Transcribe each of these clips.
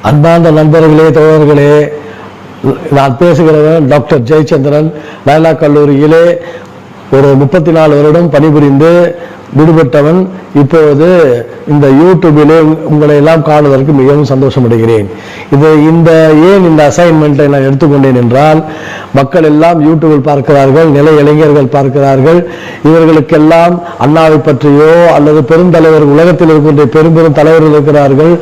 அன்பார்ந்த நண்பர்களே, தோழர்களே, நான் பேசுகிறவன் டாக்டர் ஜெயச்சந்திரன். லயலா கல்லூரியிலே ஒரு 34 வருடம் பணிபுரிந்து விடுபட்டவன். இப்போது இந்த யூடியூபிலே உங்களை எல்லாம் காணுவதற்கு மிகவும் சந்தோஷம் அடைகிறேன். ஏன் இந்த அசைன்மெண்ட்டை நான் எடுத்துக்கொண்டேன் என்றால், மக்கள் எல்லாம் யூடியூபில் பார்க்கிறார்கள், நிலை இளைஞர்கள் பார்க்கிறார்கள். இவர்களுக்கெல்லாம் அண்ணாவை பற்றியோ அல்லது பெருந்தலைவர், உலகத்தில் இருக்கின்ற பெரும் பெரும் தலைவர்கள் இருக்கிறார்கள்,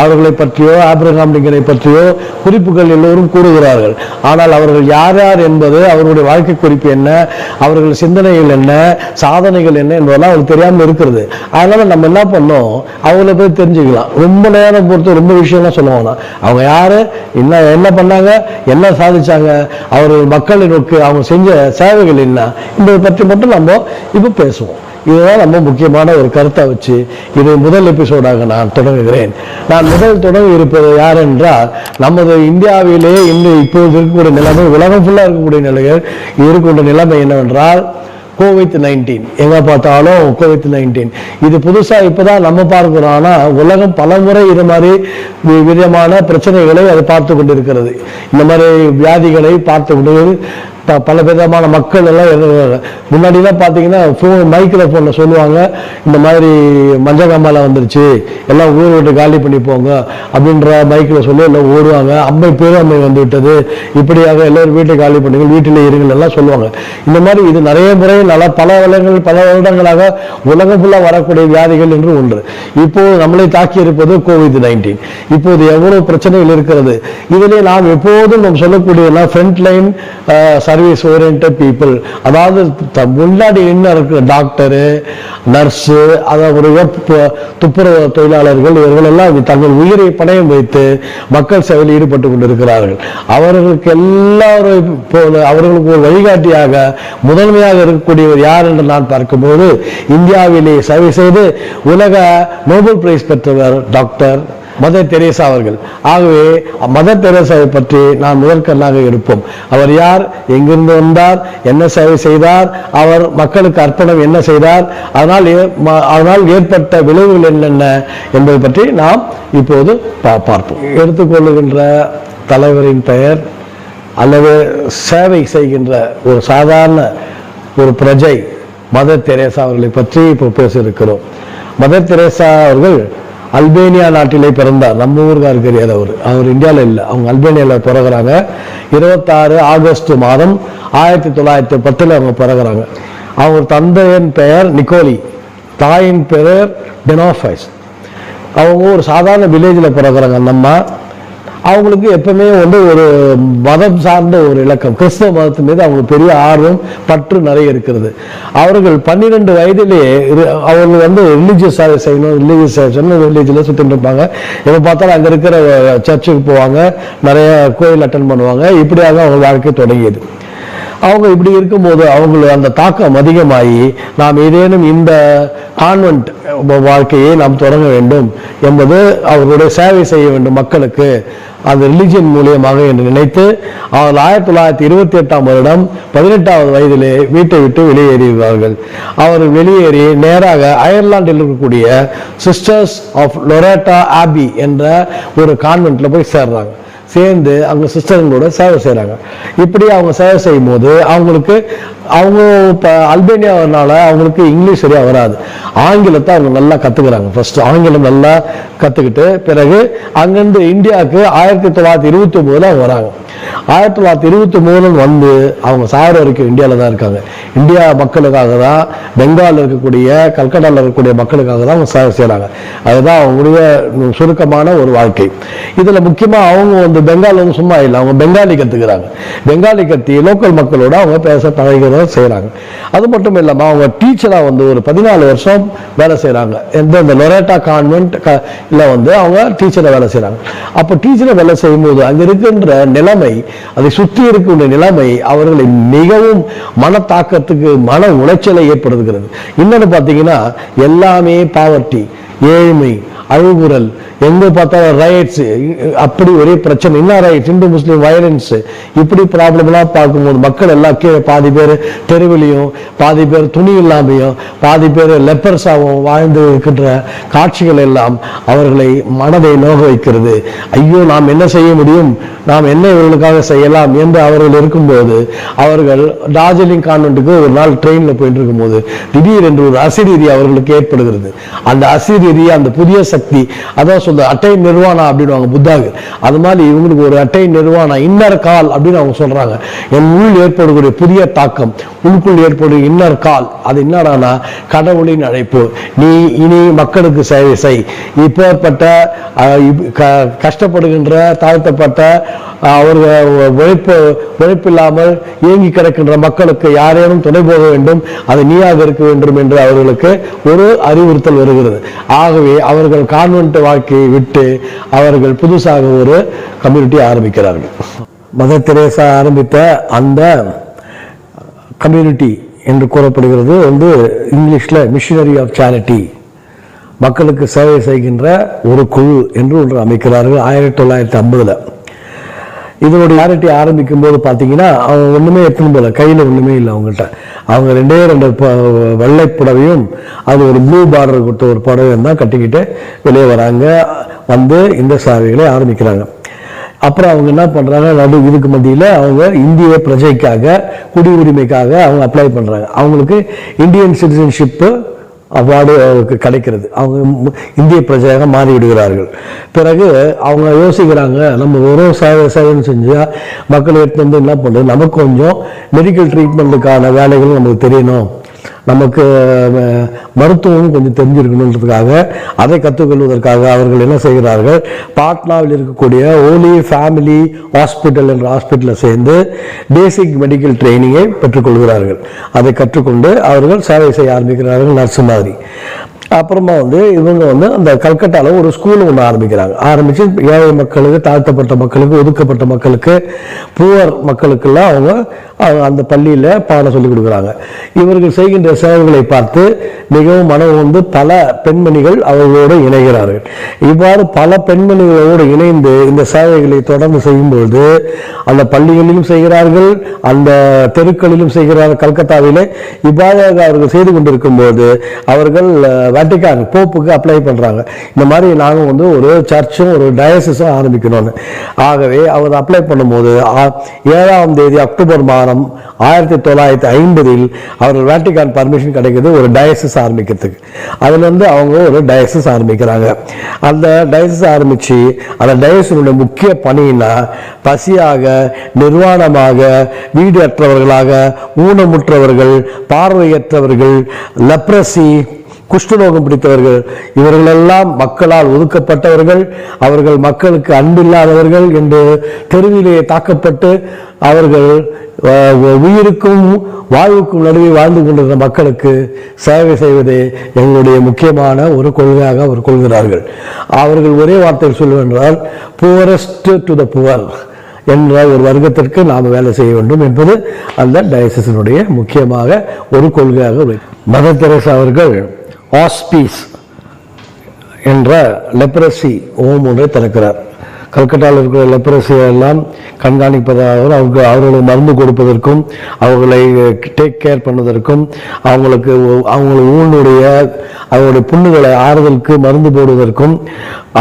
அவர்களை பற்றியோ ஆப்ரஹாம் லிங்கனை பற்றியோ குறிப்புகள் எல்லோரும் கூறுகிறார்கள். ஆனால் அவர்கள் யார் யார் என்பது, அவர்களுடைய வாழ்க்கை குறிப்பு என்ன, அவர்கள் சிந்தனைகள் என்ன, சாதனைகள் என்ன என்பதெல்லாம் அவங்களுக்கு தெரியாமல் இருக்கிறது. அதனால நம்ம என்ன பண்ணோம், அவங்கள போய் தெரிஞ்சுக்கலாம். ரொம்ப நேரம் பொறுத்து ரொம்ப விஷயம்லாம் சொல்லுவாங்க. அவங்க யாரு, என்ன பண்ணாங்க, என்ன சாதிச்சாங்க, அவர்கள் மக்களுக்கு அவங்க செஞ்ச சேவைகள் என்ன என்பதை பற்றி மட்டும் நம்ம இப்போ பேசுவோம். இதுதான் நம்ம முக்கியமான ஒரு கருத்தை வச்சு இது முதல் எபிசோடாக நான் தொடங்குகிறேன். நான் முதல் தொடங்கி இருப்பது யார் என்றால், நமது இந்தியாவிலே இப்போது இருக்கக்கூடிய நிலைமை, உலகம் ஃபுல்லாக இருக்கக்கூடிய நிலைகள் இருக்கக்கூடிய நிலைமை என்னவென்றால் COVID-19. எங்க பார்த்தாலும் COVID-19 இது புதுசா இப்பதான் நம்ம பார்க்கிறோம். ஆனா உலகம் பல முறை இது மாதிரி விதமான பிரச்சனைகளை அதை பார்த்து கொண்டிருக்கிறது. இந்த மாதிரி வியாதிகளை பார்த்து கொண்டு பல விதமான மக்கள் எல்லாம் முன்னாடிலாம் பார்த்தீங்கன்னா மைக்ரோஃபோனில் சொல்லுவாங்க, இந்த மாதிரி மஞ்சகாமால வந்துருச்சு, எல்லாம் ஊர் விட்டு காலி பண்ணி போங்க அப்படின்ற மைக்கில் சொல்லி எல்லாம் ஓடுவாங்க. பேரம்மை வந்து விட்டது, இப்படியாக எல்லோரும் வீட்டை காலி பண்ணுங்க, வீட்டில் இருங்கள் எல்லாம் சொல்லுவாங்க. இந்த மாதிரி இது நிறைய முறை பல வருடங்களாக உலகம் ஃபுல்லாக வரக்கூடிய வியாதிகள் என்று ஒன்று. இப்போது நம்மளை தாக்கி இருப்பது COVID-19. இப்போது எவ்வளவு பிரச்சனைகள் இருக்கிறது. இதிலே நாம் எப்போதும் நம்ம சொல்லக்கூடிய front line service oriented people, அதாவது முன்னாடி என்ன இருக்கிற டாக்டரு, நர்ஸு, அதாவது துப்புரவு தொழிலாளர்கள், இவர்கள் எல்லாம் தங்கள் உயிரை பணயம் வைத்து மக்கள் சேவையில் ஈடுபட்டு கொண்டிருக்கிறார்கள். அவர்களுக்கு எல்லாரும் அவர்களுக்கு ஒரு வழிகாட்டியாக முதன்மையாக இருக்கக்கூடியவர் யார் என்று நான் பார்க்கும்போது, இந்தியாவிலே சேவை செய்து உலக நோபல் பிரைஸ் பெற்றவர் டாக்டர் மதர் தெரேசா அவர்கள். ஆகவே மதர் தெரேசாவை பற்றி நான் முதற்கண்ணாக இருப்போம். அவர் யார், எங்கிருந்து வந்தார், என்ன சேவை செய்தார், அவர் மக்களுக்கு அர்ப்பணம் என்ன செய்தார், அதனால் ஏற்பட்ட விளைவுகள் என்னென்ன என்பதை பற்றி நாம் இப்போது பார்ப்போம். எடுத்துக்கொள்ளுகின்ற தலைவரின் பெயர் அல்லது சேவை செய்கின்ற ஒரு சாதாரண ஒரு பிரஜை மதர் தெரேசா அவர்களை பற்றி இப்போ பேசியிருக்கிறோம். மதர் தெரேசா அவர்கள் அல்பேனியா நாட்டிலே பிறந்தார். நம்ம ஊருக்காரு கிடையாது. அவர் இந்தியாவில் இல்லை, அவங்க அல்பேனியாவில் பிறகுறாங்க. 26 ஆகஸ்ட் மாதம் 1910 அவங்க பிறகுறாங்க. அவங்க தந்தையின் பெயர் நிக்கோலி, தாயின் பெயர் பெனோஃபைஸ். அவங்க ஒரு சாதாரண வில்லேஜில் பிறகுறாங்க. அந்த அம்மா அவங்களுக்கு எப்பவுமே ஒரு மதம் சார்ந்த ஒரு இலக்கம், கிறிஸ்தவ மதத்தின் மீது அவங்களுக்கு பெரிய ஆர்வம், பற்று நிறைய இருக்கிறது. அவர்கள் 12 வயதிலே அவர்கள் ரிலீஜியஸ் செய்யணும், ரிலீஜியில் சுற்றிட்டு இருப்பாங்க. எப்போ பார்த்தாலும் அங்கே இருக்கிற சர்ச்சுக்கு போவாங்க, நிறைய கோயில் அட்டன் பண்ணுவாங்க. இப்படியாக அவங்க வாழ்க்கை தொடங்கியது. அவங்க இப்படி இருக்கும்போது அவங்களுக்கு அந்த தாக்கம் அதிகமாகி, நாம் ஏதேனும் இந்த கான்வென்ட் வாழ்க்கையை நாம் தொடங்க வேண்டும் என்பது, அவர்களுடைய சேவை செய்ய வேண்டும் மக்களுக்கு அந்த ரிலிஜியன் மூலியமாக என்று நினைத்து அவர் 1928ஆம் வருடம் 18வது வயதிலே வீட்டை விட்டு வெளியேறுகிறார்கள். அவர் வெளியேறி நேராக அயர்லாண்டில் இருக்கக்கூடிய சிஸ்டர்ஸ் ஆஃப் லொரேட்டா ஆபி என்ற ஒரு கான்வென்ட்ல போய் சேர்றாங்க. சேர்ந்து அவங்க சிஸ்டர்களோட சேவை செய்கிறாங்க. இப்படி அவங்க சேவை செய்யும் போது அவங்க அல்பேனியாவனால அவங்களுக்கு இங்கிலீஷ் சரியா வராது. ஆங்கிலத்தை அவங்க நல்லா கத்துக்கிறாங்க. ஃபர்ஸ்ட் ஆங்கிலம் நல்லா கத்துக்கிட்டு பிறகு அங்கிருந்து இந்தியாவுக்கு 1929 அவங்க வராங்க. 1923 அவங்க சாகிற வரைக்கும் இந்தியாவில் தான் இருக்காங்க. இந்தியா மக்களுக்காக தான், பெங்காலில் இருக்கக்கூடிய கல்கட்டாவில் இருக்கக்கூடிய மக்களுக்காக தான் அவங்க சேவை செய்கிறாங்க. அதுதான் அவங்களுடைய சுருக்கமான ஒரு வாழ்க்கை. இதில் முக்கியமாக அவங்க பெங்கால் சும்மா இல்லை, அவங்க பெங்காலி கற்றுக்கிறாங்க. பெங்காலி கத்தி லோக்கல் மக்களோட அவங்க பேச பழகிறத செய்கிறாங்க. அது மட்டும் இல்லாமல் அவங்க டீச்சராக ஒரு 14 வருஷம் வேலை செய்கிறாங்க. இந்த லொரேட்டா கான்வென்ட் அவங்க டீச்சரை வேலை செய்கிறாங்க. அப்போ டீச்சரை வேலை செய்யும்போது அங்கே இருக்கின்ற நிலைமை, அதை சுற்றி இருக்கின்ற நிலைமை அவர்களை மிகவும் மனத்தாக்கத்துக்கு, மன உளைச்சலை ஏற்படுத்துகிறது. இன்னொன்று பார்த்தீங்கன்னா, எல்லாமே பாவர்ட்டி, ஏழ்மை, அழுகுரல், எங்கே பார்த்தாலும் ரயட்ஸ், அப்படி ஒரே பிரச்சனை. என்ன ரைட்ஸ், இந்து முஸ்லீம் வயலன்ஸ், இப்படி ப்ராப்ளம்லாம் பார்க்கும்போது மக்கள் எல்லாம் பாதி பேர் தெருவிலையும், பாதி பேர் துணி இல்லாமையும், பாதி பேர் லெப்பர்ஸாகவும் வாழ்ந்து இருக்கின்ற காட்சிகள் எல்லாம் அவர்களை மனதை நோக வைக்கிறது. ஐயோ, நாம் என்ன செய்ய முடியும், நாம் என்ன இவர்களுக்காக செய்யலாம் என்று அவர்கள் இருக்கும்போது, அவர்கள் டார்ஜிலிங் கான்வென்ட்டுக்கு ஒரு நாள் ட்ரெயினில் போயிட்டு இருக்கும்போது திடீரென்று ஒரு அசிரீதி அவர்களுக்கு ஏற்படுகிறது. அந்த அசிரீதி, அந்த புதிய சக்தி, அதான் சொல்ற அட்டை நிர்வாணா அப்படின்னு புத்தாக்கு, அது மாதிரி இவங்களுக்கு ஒரு அட்டை நிர்வாணா, இன்னர் கால் அப்படின்னு அவங்க சொல்றாங்க. என் உள் ஏற்படக்கூடிய புதிய தாக்கம், உள்குள் ஏற்படும் இன்னர் கால், அது என்னடானா கடவுளின் அழைப்பு. நீ இனி மக்களுக்கு சேவை செய். இப்பேற்பட்ட கஷ்டப்படுகின்ற, தாழ்த்தப்பட்ட, அவர்கள் உழைப்பில்லாமல் இயங்கி கிடக்கின்ற மக்களுக்கு யாரேனும் துணை போக வேண்டும், அது நீயாக இருக்க வேண்டும் என்று அவர்களுக்கு ஒரு அறிவுறுத்தல் வருகிறது. ஆகவே அவர்கள் கான்வென்ட் வாழ்க்கையை விட்டு அவர்கள் புதுசாக ஒரு கம்யூனிட்டி ஆரம்பிக்கிறார்கள். மதர் தெரேசா ஆரம்பித்த அந்த கம்யூனிட்டி என்று கூறப்படுகிறது இங்கிலீஷில் மிஷனரி ஆஃப் சேரிட்டி, மக்களுக்கு சேவை செய்கின்ற ஒரு குழு என்று ஒன்று அமைக்கிறார்கள் 1950. இதனுடைய சேரிட்டி ஆரம்பிக்கும் போது பார்த்தீங்கன்னா அவங்க ஒன்றுமே எடுத்துன்னு போல, கையில் ஒன்றுமே இல்லை அவங்ககிட்ட. அவங்க ரெண்டு வெள்ளை புடவையும் அது ஒரு ப்ளூ பார்டர் கொடுத்த ஒரு புடவையும் தான் கட்டிக்கிட்டு வெளியே வராங்க. இந்த சேவைகளை ஆரம்பிக்கிறாங்க. அப்புறம் அவங்க என்ன பண்ணுறாங்க, இதுக்கு மத்தியில் அவங்க இந்திய பிரஜைக்காக, குடியுரிமைக்காக அவங்க அப்ளை பண்ணுறாங்க. அவங்களுக்கு இந்தியன் சிட்டிசன்ஷிப்பு அவார்டு கிடைக்கிறது. அவங்க இந்திய பிரஜையாக மாறிவிடுகிறார்கள். பிறகு அவங்க யோசிக்கிறாங்க, நம்ம வெறும் சேவைன்னு செஞ்சால் மக்கள் எடுத்து என்ன பண்ணுறது, நமக்கு கொஞ்சம் மெடிக்கல் ட்ரீட்மெண்ட்டுக்கான வேலைகள் நமக்கு தெரியணும், நமக்கு மருத்துவம் கொஞ்சம் தெரிஞ்சிருக்கணுன்றதுக்காக, அதை கற்றுக்கொள்வதற்காக அவர்கள் என்ன செய்கிறார்கள், பாட்னாவில் இருக்கக்கூடிய ஹோலி ஃபேமிலி ஹாஸ்பிட்டல் என்ற ஹாஸ்பிட்டலில் சேர்ந்து பேசிக் மெடிக்கல் ட்ரைனிங்கை பெற்றுக்கொள்கிறார்கள். அதை கற்றுக்கொண்டு அவர்கள் சேவை செய்ய ஆரம்பிக்கிறார்கள், நர்ஸ் மாதிரி. அப்புறமா இவங்க அந்த கல்கட்டாவில் ஒரு ஸ்கூல் ஒன்று ஆரம்பித்து ஏழை மக்களுக்கு, தாழ்த்தப்பட்ட மக்களுக்கு, ஒதுக்கப்பட்ட மக்களுக்கு, புவர் மக்களுக்கெல்லாம் அவங்க அந்த பள்ளியில் பாடம் சொல்லிக் கொடுக்குறாங்க. இவர்கள் செய்கின்ற சேவைகளை பார்த்து மிகவும் மனம் பல பெண்மணிகள் அவர்களோடு இணைகிறார்கள். இவ்வாறு பல பெண்மணிகளோடு இணைந்து இந்த சேவைகளை தொடர்ந்து செய்யும்போது அந்த பள்ளிகளிலும் செய்கிறார்கள், அந்த தெருக்களிலும் செய்கிறார்கள். கல்கத்தாவிலே இவ்வாறாக அவர்கள் செய்து கொண்டிருக்கும் போது அவர்கள் வேட்டிக்கான் போப்புக்கு அப்ளை பண்றாங்க. இந்த மாதிரி நாங்கள் ஒரு சர்ச்சும் ஒரு டயசிஸும் ஆரம்பிக்கணும்னு. ஆகவே அவர் அப்ளை பண்ணும்போது 7ஆம் தேதி அக்டோபர் மாதம் 1950 அவர்கள் வேட்டிக்கான் பர்மிஷன் கிடைக்குது ஒரு டயசிஸ் ஆரம்பிக்கிறதுக்கு. அதுல அவங்க ஒரு டயசிஸ் ஆரம்பிக்கிறாங்க. அந்த டயசிஸ் ஆரம்பிச்சு அந்த டயசினுடைய முக்கிய பணினா பசியாக, நிர்வாணமாக, வீடு அற்றவர்களாக, ஊனமுற்றவர்கள், பார்வையற்றவர்கள், லெப்ரசி, குஷ்டரோகம் பிடித்தவர்கள், இவர்களெல்லாம் மக்களால் ஒதுக்கப்பட்டவர்கள், அவர்கள் மக்களுக்கு அன்பில்லாதவர்கள் என்று தெருவிலே தாக்கப்பட்டு அவர்கள் உயிருக்கும் வாழ்வுக்கும் நடுவே வாழ்ந்து கொண்டிருந்த மக்களுக்கு சேவை செய்வதே எங்களுடைய முக்கியமான ஒரு கொள்கையாக அவர் கொள்கிறார்கள். அவர்கள் ஒரே வார்த்தையில் சொல்லுவென்றால் புவரஸ்ட் டு த புவர் என்ற ஒரு வர்க்கத்திற்கு நாம் வேலை செய்ய வேண்டும் என்பது அந்த டயசிஸினுடைய முக்கியமாக ஒரு கொள்கையாக. மதர் தெரேசா அவர்கள் ஆஸ்பீஸ் என்ற லெப்ரசி ஹோம் ஒன்றை திறக்கிறார். கல்கட்டாவில் இருக்கிற லெப்ரசியை எல்லாம் கண்காணிப்பதாக, அவர்களுக்கு மருந்து கொடுப்பதற்கும், அவர்களை டேக் கேர் பண்ணுவதற்கும், அவங்களுக்கு அவங்களுடைய புண்ணுகளை ஆறுதலுக்கு மருந்து போடுவதற்கும்,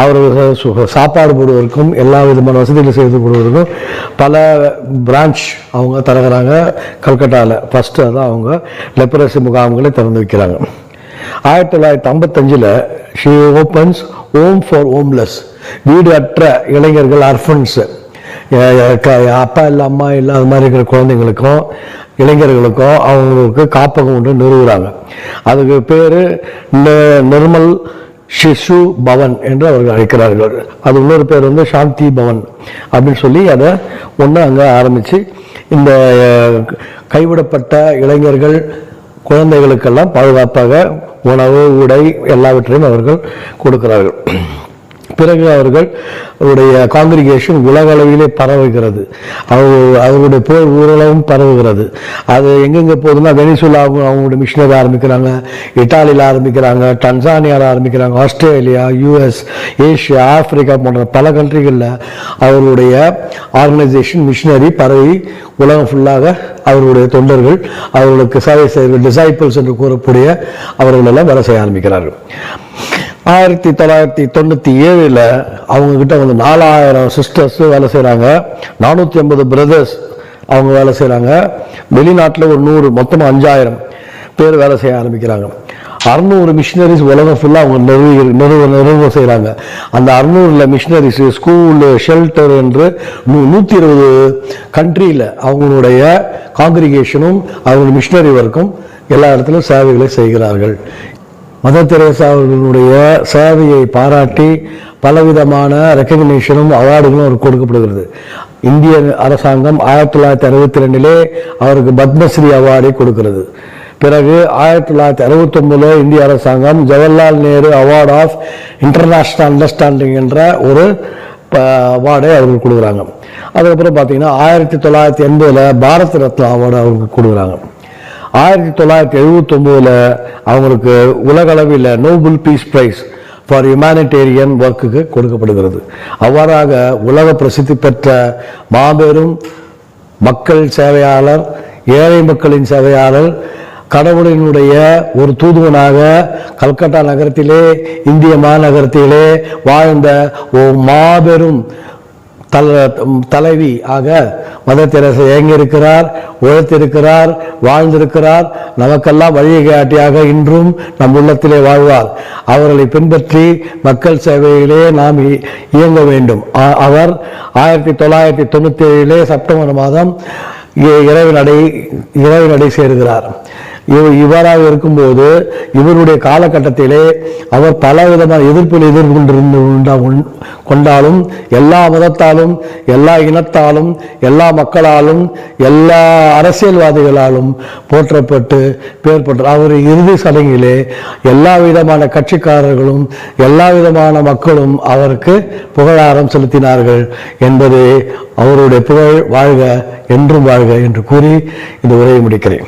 அவர்கள் சாப்பாடு போடுவதற்கும், எல்லா விதமான வசதிகளை செய்து போடுவதற்கும் பல பிரான்ச் அவங்க திறக்கிறாங்க கல்கட்டாவில். ஃபர்ஸ்ட் அதான் அவங்க லெப்ரசி முகாம்களை திறந்து வைக்கிறாங்க. 1955 she opens home for homeless, வீடு அற்ற இளைஞர்கள், அர்ஃபன்ஸ், அப்பா இல்லை அம்மா இல்லை அது மாதிரி இருக்கிற குழந்தைங்களுக்கும் இளைஞர்களுக்கும் அவங்களுக்கு காப்பகம் ஒன்று நிறுவுகிறாங்க. அதுக்கு பேர் நிர்மல் சிசு பவன் என்று அவர்கள் அழைக்கிறார்கள். அது இன்னொரு பேர் சாந்தி பவன் அப்படின்னு சொல்லி அதை ஒன்று அங்கே ஆரம்பித்து இந்த கைவிடப்பட்ட இளைஞர்கள், குழந்தைகளுக்கெல்லாம் பாதுகாப்பாக உணவு, உடை எல்லாவற்றையும் அவர்கள் கொடுக்கிறார்கள். பிறகு அவர்களுடைய காங்கிரிகேஷன் உலக அளவிலே பரவுகிறது. அவருடைய புகழ் ஊரளவும் பரவுகிறது. அது எங்கெங்க போகுதுன்னா வெனிசுலா அவங்களுடைய மிஷினரி ஆரம்பிக்கிறாங்க, இட்டாலியில் ஆரம்பிக்கிறாங்க, டன்சானியாவில் ஆரம்பிக்கிறாங்க, ஆஸ்திரேலியா, யூஎஸ், ஏஷியா, ஆப்பிரிக்கா போன்ற பல கண்ட்ரிகளில் அவருடைய ஆர்கனைசேஷன் மிஷினரி பரவி உலகம் ஃபுல்லாக அவர்களுடைய தொண்டர்கள், அவர்களுக்கு சேவை செய்கிற டிசைபிள்ஸ் என்று கூறக்கூடிய அவர்களெல்லாம் வேலை செய்ய ஆரம்பிக்கிறார்கள். 1997 அவங்க கிட்ட வந்து 4000 சிஸ்டர்ஸ் வேலை செய்கிறாங்க, 450 பிரதர்ஸ் அவங்க வேலை செய்கிறாங்க. வெளிநாட்டில் ஒரு 100, மொத்தமாக 5000 பேர் வேலை செய்ய ஆரம்பிக்கிறாங்க. 600 மிஷினரிஸ் உலகம் ஃபுல்லாக அவங்க நிறுவ செய்கிறாங்க. அந்த 600 மிஷினரிஸ் ஸ்கூலு, ஷெல்டர் என்று 120 கண்ட்ரியில் அவங்களுடைய காங்கிரிகேஷனும் அவங்க மிஷினரி ஒர்க்கும் எல்லா இடத்துலையும் சேவைகளை செய்கிறார்கள். மதர் தெரேசா அவர்களுடைய சேவையை பாராட்டி பலவிதமான ரெக்கக்னிஷனும் அவார்டுகளும் அவருக்கு கொடுக்கப்படுகிறது. இந்திய அரசாங்கம் 1962 அவருக்கு பத்மஸ்ரீ அவார்டை கொடுக்கிறது. பிறகு 1969 இந்திய அரசாங்கம் Jawaharlal Nehru award of international understanding என்ற ஒரு அவார்டை அவங்களுக்கு கொடுக்குறாங்க. அதுக்கப்புறம் பார்த்தீங்கன்னா 1980 பாரத் ரத்னா அவார்டு அவங்களுக்கு கொடுக்குறாங்க. 1979 அவங்களுக்கு உலகளவில் Nobel piece prize for humanitarian ஒர்க்குக்கு கொடுக்கப்படுகிறது. அவ்வாறாக உலக பிரசித்தி பெற்ற மாபெரும் மக்கள் சேவையாளர், ஏழை மக்களின் சேவையாளர், கடவுளினுடைய ஒரு தூதுவனாக கல்கத்தா நகரத்திலே, இந்திய மாநகரத்திலே வாழ்ந்த ஒரு மாபெரும் தலைவி ஆக மதர் தெரேசா இயங்கியிருக்கிறார், உழைத்திருக்கிறார், வாழ்ந்திருக்கிறார். நமக்கெல்லாம் வழிகாட்டியாக இன்றும் நம் உள்ளத்திலே வாழ்வார். அவர்களை பின்பற்றி மக்கள் சேவையிலே நாம் இயங்க வேண்டும். அவர் 1997 செப்டம்பர் மாதம் இறைவனடை சேருகிறார். இவ்வாறாக இருக்கும்போது இவருடைய காலகட்டத்திலே அவர் பல விதமான கொண்டாலும் எல்லா மதத்தாலும், எல்லா இனத்தாலும், எல்லா மக்களாலும், எல்லா அரசியல்வாதிகளாலும் போற்றப்பட்டு பேர் பெற்றார். அவர் இறுதி சடங்கிலே எல்லா விதமான கட்சிக்காரர்களும் எல்லா விதமான மக்களும் அவருக்கு புகழாரம் செலுத்தினார்கள் என்பது அவருடைய புகழ் வாழ்க, என்றும் வாழ்க என்று கூறி இந்த உரையை முடிக்கிறேன்.